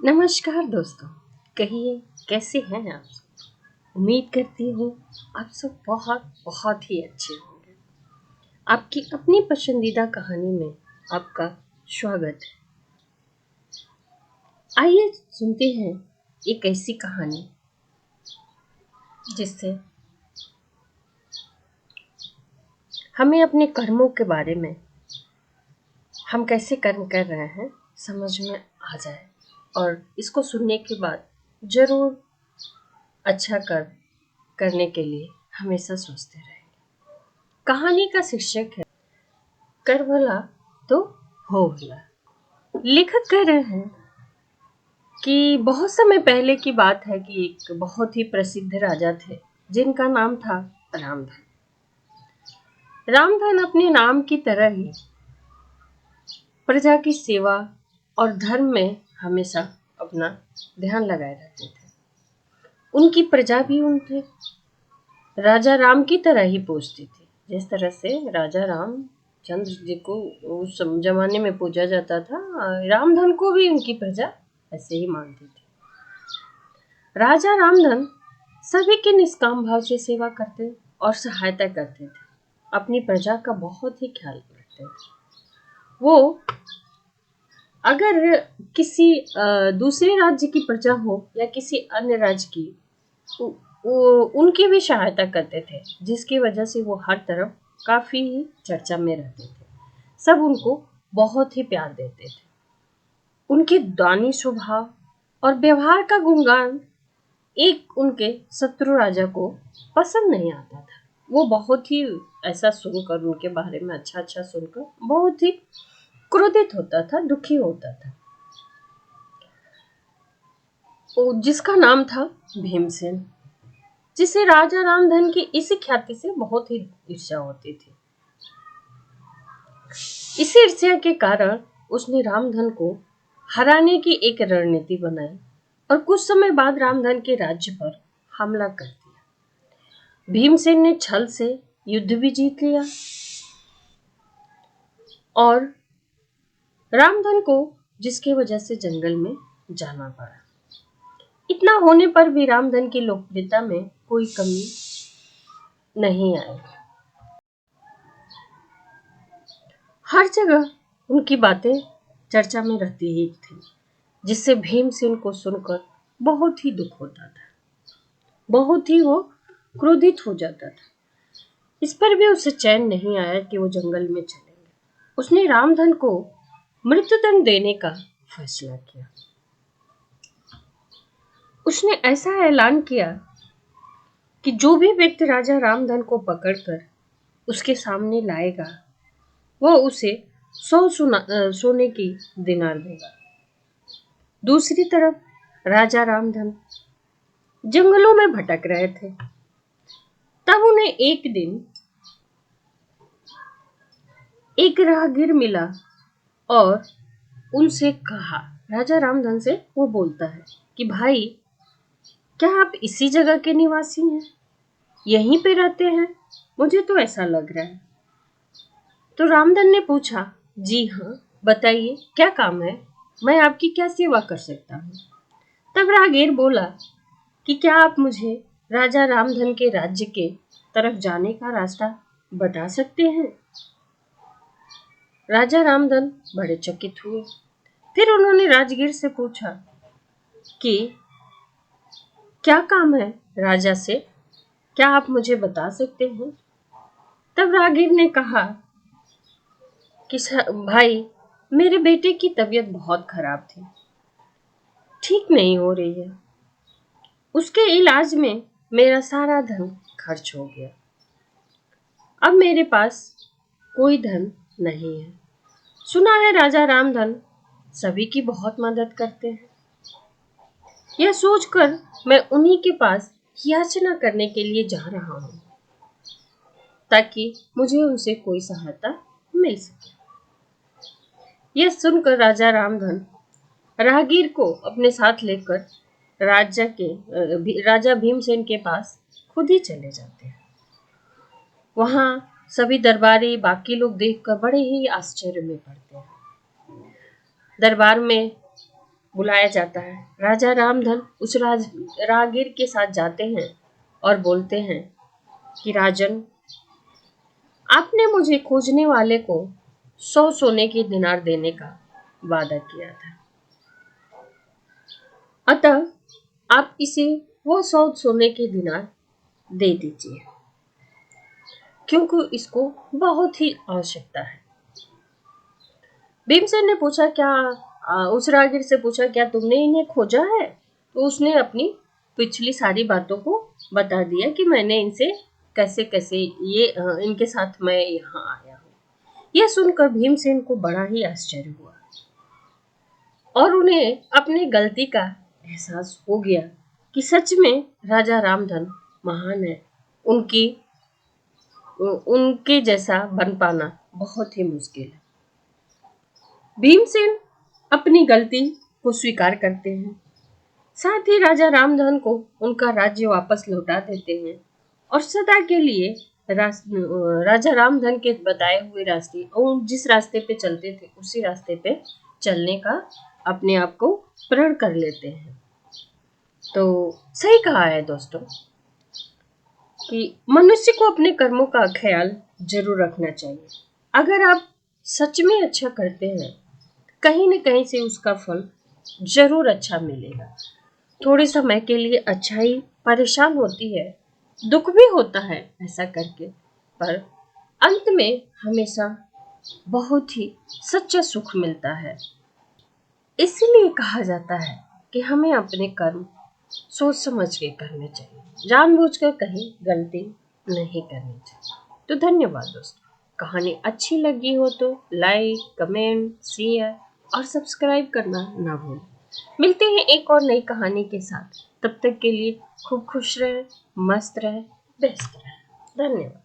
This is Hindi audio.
नमस्कार दोस्तों। कहिए, कैसे हैं आप सब? उम्मीद करती हूँ आप सब बहुत बहुत ही अच्छे होंगे। आपकी अपनी पसंदीदा कहानी में आपका स्वागत है। आइए सुनते हैं एक ऐसी कहानी जिससे हमें अपने कर्मों के बारे में, हम कैसे कर्म कर रहे हैं, समझ में आ जाए और इसको सुनने के बाद जरूर अच्छा करने के लिए हमेशा सोचते रहेंगे। कहानी का शीर्षक है कर भला तो हो भला। लेखक कह रहे हैं कि बहुत समय पहले की बात है कि एक बहुत ही प्रसिद्ध राजा थे जिनका नाम था रामधन। रामधन अपने नाम की तरह ही प्रजा की सेवा और धर्म में हमेशा अपना ध्यान लगाए रहते थे। उनकी प्रजा भी उनके राजा राम की तरह ही पूजती थी, जिस तरह से राजा रामचंद्र जी को उस जमाने में पूजा जाता था। रामधन को भी उनकी प्रजा ऐसे ही मानती थी। राजा रामधन सभी की निष्काम भाव से सेवा करते और सहायता करते थे। अपनी प्रजा का बहुत ही ख्याल रखते थे। वो अगर किसी दूसरे राज्य की प्रजा हो या किसी अन्य राज्य की, वो उनकी भी सहायता करते थे, जिसकी वजह से वो हर तरफ काफी ही चर्चा में रहते थे। सब उनको बहुत ही प्यार देते थे। उनके दानी स्वभाव और व्यवहार का गुणगान एक उनके शत्रु राजा को पसंद नहीं आता था। वो बहुत ही ऐसा सुनकर, उनके बारे में अच्छा अच्छा सुनकर बहुत ही क्रोधित होता था, दुखी होता था। जिसका नाम था भीमसेन, जिसे राजा रामधन की इसी ख्याति से बहुत ही ईर्ष्या होती थी। इसी ईर्ष्या के कारण उसने रामधन को हराने की एक रणनीति बनाई और कुछ समय बाद रामधन के राज्य पर हमला कर दिया। भीमसेन ने छल से युद्ध भी जीत लिया और रामधन को जिसकी वजह से जंगल में जाना पड़ा। इतना होने पर भी रामधन की लोकप्रियता में कोई कमी नहीं आई। हर जगह उनकी बातें चर्चा में रहती ही थी, जिससे भीमसेन को सुनकर बहुत ही दुख होता था, बहुत ही वो क्रोधित हो जाता था। इस पर भी उसे चैन नहीं आया कि वो जंगल में चलेंगे। उसने रामधन को मृत्युदंड देने का फैसला किया। उसने ऐसा ऐलान किया कि जो भी व्यक्ति राजा रामधन को पकड़कर उसके सामने लाएगा, वो उसे 100 सोने की दिनार देगा। दूसरी तरफ राजा रामधन जंगलों में भटक रहे थे। तब उन्हें एक दिन एक राहगीर मिला और उनसे कहा, राजा रामधन से वो बोलता है कि भाई, क्या आप इसी जगह के निवासी हैं? यहीं पे रहते हैं? मुझे तो ऐसा लग रहा है। तो रामधन ने पूछा, जी हाँ, बताइए क्या काम है, मैं आपकी क्या सेवा कर सकता हूँ? तब राहगीर बोला कि क्या आप मुझे राजा रामधन के राज्य के तरफ जाने का रास्ता बता सकते हैं? राजा रामधन बड़े चकित हुए। फिर उन्होंने राजगीर से पूछा कि क्या काम है राजा से, क्या आप मुझे बता सकते हैं? तब राहगीर ने कहा कि भाई, मेरे बेटे की तबीयत बहुत खराब थी, ठीक नहीं हो रही है। उसके इलाज में मेरा सारा धन खर्च हो गया। अब मेरे पास कोई धन नहीं है। सुना है राजा रामधन सभी की बहुत मदद करते हैं। यह सोचकर मैं उन्हीं के पास याचना करने के लिए जा रहा हूँ, ताकि मुझे उनसे कोई सहायता मिल सके। यह सुनकर राजा रामधन राहगीर को अपने साथ लेकर राजा भीमसेन के पास खुद ही चले जाते हैं। वहां सभी दरबारी बाकी लोग देखकर बड़े ही आश्चर्य में पड़ते हैं। दरबार में बुलाया जाता है। राजा रामधन उस राहगीर के साथ जाते हैं और बोलते हैं कि राजन, आपने मुझे खोजने वाले को 100 सोने के दिनार देने का वादा किया था, अतः आप इसे वो 100 सोने के दिनार दे दीजिए, क्योंकि इसको बहुत ही आवश्यकता है। भीमसेन ने पूछा, उस राहगीर से पूछा, क्या तुमने इन्हें खोजा है? तो उसने अपनी पिछली सारी बातों को बता दिया कि मैंने इनसे कैसे कैसे इनके साथ मैं यहाँ आया हूँ। यह सुनकर भीमसेन को बड़ा ही आश्चर्य हुआ और उन्हें अपनी गलती का एहसास हो गया कि सच में राजा रामधन महान है। उनके जैसा बन पाना बहुत ही मुश्किल है। भीमसेन अपनी गलती को स्वीकार करते हैं, साथ ही राजा रामधन को उनका राज्य वापस लौटा देते हैं और सदा के लिए राजा रामधन के बताए हुए रास्ते और जिस रास्ते पे चलते थे उसी रास्ते पे चलने का अपने आप को प्रण कर लेते हैं। तो सही कहा है दोस्तों कि मनुष्य को अपने कर्मों का ख्याल जरूर रखना चाहिए। अगर आप सच में अच्छा करते हैं, कहीं न कहीं से उसका फल जरूर अच्छा मिलेगा। थोड़े समय के लिए अच्छाई परेशान होती है, दुख भी होता है ऐसा करके, पर अंत में हमेशा बहुत ही सच्चा सुख मिलता है। इसीलिए कहा जाता है कि हमें अपने कर्म सोच समझ के करने चाहिए, जानबूझकर कहीं गलती नहीं करनी चाहिए। तो धन्यवाद दोस्तों। कहानी अच्छी लगी हो तो लाइक, कमेंट, शेयर और सब्सक्राइब करना ना भूलें। मिलते हैं एक और नई कहानी के साथ। तब तक के लिए खूब खुश रहे, मस्त रहे, बेस्ट रहे। धन्यवाद।